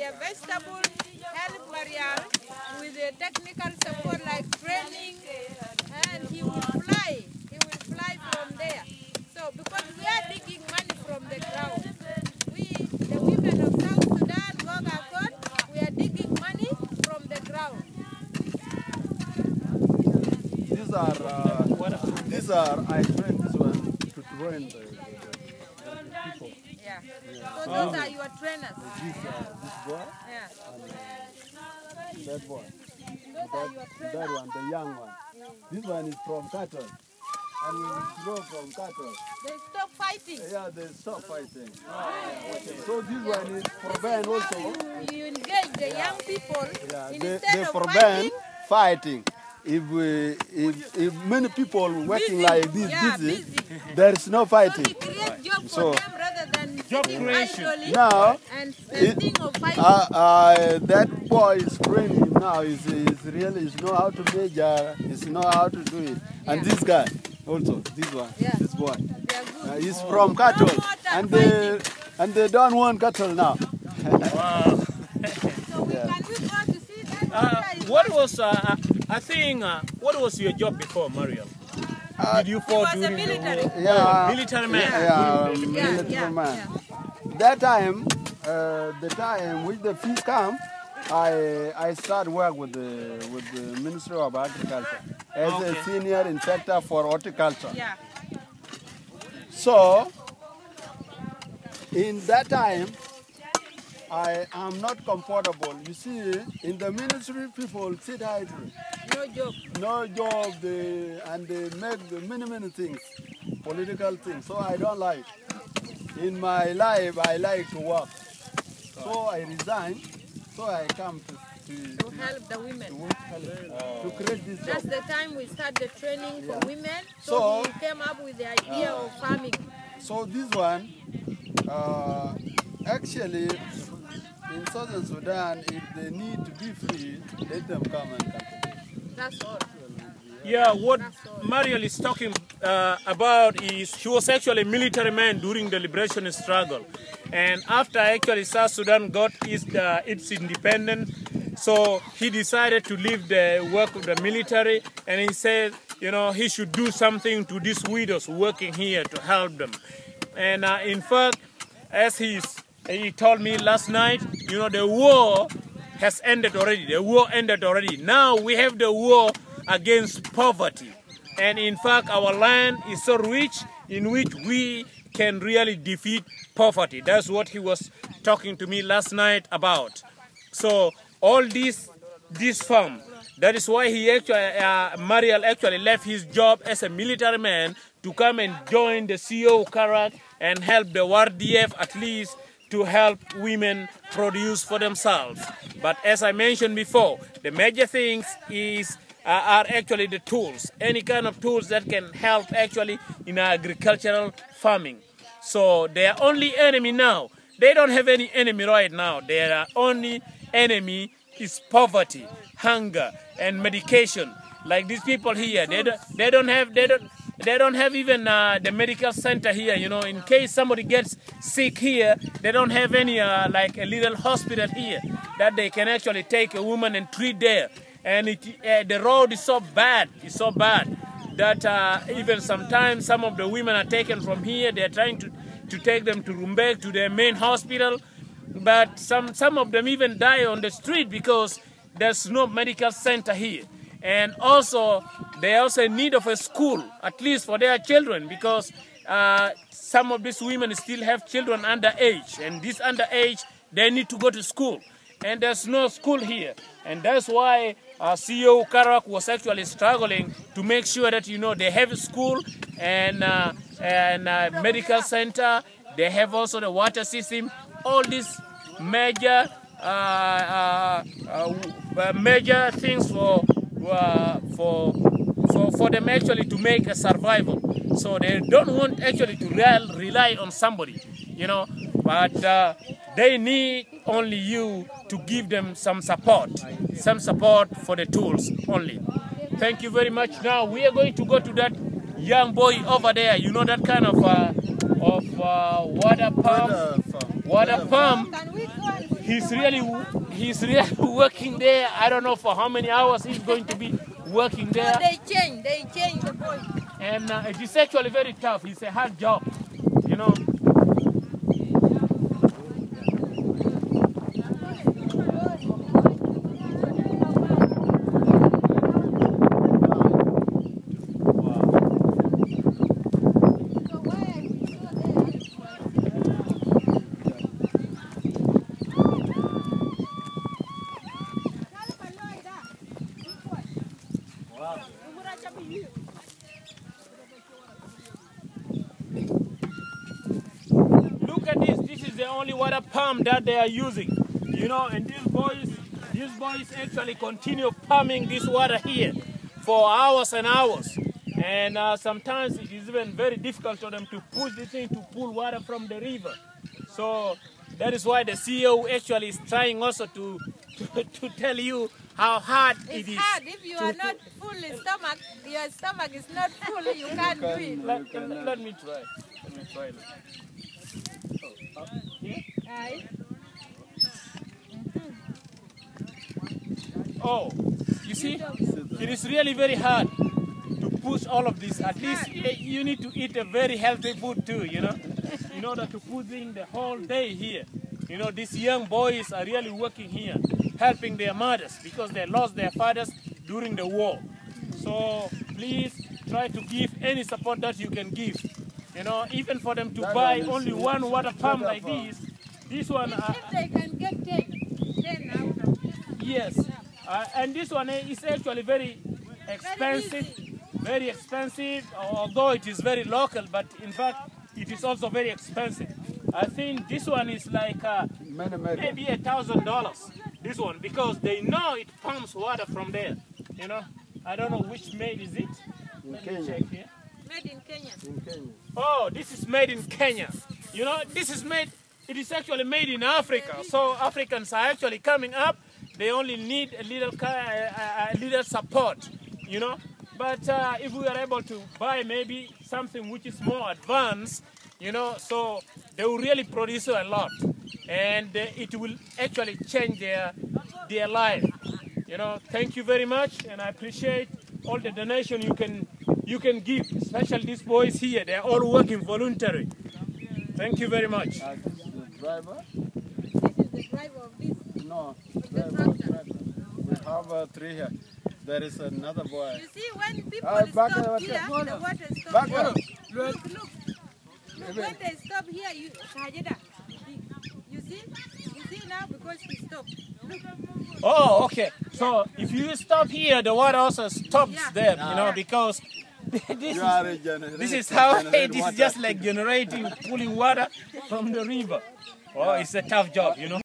their vegetables, help Marial with the technical support like training, and he will fly. He will fly from there. So because we are digging money from the ground, the women of South Sudan, Gogakot, we are digging money from the ground. These are I trained this one to train the people. Yeah. So those are your trainers. This boy Yeah. and that boy. Those are your trainers. That one, the young one. This one is from cattle. And when you grow from cattle, They stop fighting. yeah, they stop fighting. So this one is prevent also. You engage the young people They instead of prevent fighting. fighting. If many people working Busy. like this, Yeah, busy, busy. there is no So fighting. we create job So- for them rather than Job sitting creation. idly Now, and think of fighting. that boy is training now. Is really know how to measure. Is know how to do it. And Yeah. this guy also, this one, Yeah. this boy, They are good. he's from cattle, No more than and they don't want cattle now. Wow. So we can we go to see that water is What was, I think, what was your job before, Mariam? Did you He fall was a during the military. war? Yeah. Military man. Yeah, Yeah, military yeah, man. yeah. That time, the time which the fees come, I start work with the Ministry of Agriculture as a senior inspector for horticulture. Yeah. So, in that time, I am not comfortable. You see, in the ministry, people sit idle, No job. no job, and they make the many things, political things. So I don't like. In my life, I like to work. So I resign. So I come to help the women. to create this That's job. the time we start the training for women. So So- we came up with the idea of farming. So this one, actually, in Southern Sudan, if they need to be free, let them come and cultivate. That's all. Yeah, what Mariel is talking about is he was actually a military man during the liberation struggle. And after actually South Sudan got its independence, so he decided to leave the work of the military, and he said, you know, he should do something to these widows working here to help them. And in fact, as he told me last night, you know, the war has ended already. The war ended already. Now we have the war against poverty. And in fact, our land is so rich in which we can really defeat poverty. That's what he was talking to me last night about. So all this farm, that is why he actually, Mariel actually left his job as a military man to come and join the CO Karak and help the WRDF at least to help women produce for themselves. But as I mentioned before, the major things are actually the tools, any kind of tools that can help actually in agricultural farming. So their only enemy now, they don't have any enemy right now. Their only enemy is poverty, hunger, and medication. Like these people here, they don't have even the medical center here. You know, in case somebody gets sick here, they don't have any like a little hospital here that they can actually take a woman and treat there. And the road is so bad. It's so bad that even sometimes some of the women are taken from here. They are trying to take them to Rumbek, to their main hospital. But some of them even die on the street because there's no medical center here. And also, they also in need of a school, at least for their children, because some of these women still have children underage. And this underage, they need to go to school. And there's no school here. And that's why CEO Karak was actually struggling to make sure that, you know, they have a school and medical center. They have also the water system. All these major major things for them actually to make a survival. So they don't want actually to rely on somebody, you know, but they need only you to give them some support for the tools only. Thank you very much. Now we are going to go to that young boy over there. You know, that kind of water pump. Can we go and he's really working there. I don't know for how many hours he's going to be working there. So they change the boy. And it is actually very tough. It's a hard job, you know. Look at this. This is the only water pump that they are using, you know. And these boys actually continue pumping this water here for hours and hours. And sometimes it is even very difficult for them to push this thing to pull water from the river. So that is why the CEO actually is trying also to tell you how hard it is. It's hard. If you are not full in stomach, your stomach is not full, you can't do it. Let me try. Let me try. Here? Aye. Oh, you see, it is really very hard to push all of this. At least you need to eat a very healthy food too, you know, in order to push in the whole day here. You know, these young boys are really working here, helping their mothers because they lost their fathers during the war. So please try to give any support that you can give. You know, even for them to buy only one water pump like this one. If they can get 10 out of this. Yes, and this one is actually very expensive, very expensive, although it is very local, but in fact it is also very expensive. I think this one is like maybe $1,000, this one, because they know it pumps water from there, you know. I don't know which made is it. Let me check here. Made in Kenya. In Kenya. Oh, this is made in Kenya. You know, this is made, it is actually made in Africa. So Africans are actually coming up. They only need a little support, you know. But if we are able to buy maybe something which is more advanced, you know, so they will really produce a lot. And it will actually change their life. You know, thank you very much. And I appreciate all the donation you can give, especially these boys here. They're all working voluntary. Thank you very much. The driver? This is the driver of this. No, The tractor. we have 3 here. There is another boy. You see, when people back stop up, here, the water stops Back here. up. Look, when they stop here, you see now because he stopped. Look. Oh, okay. So if you stop here, the water also stops there, you know, because this is how it is just like generating, pulling water from the river. Oh, it's a tough job, you know.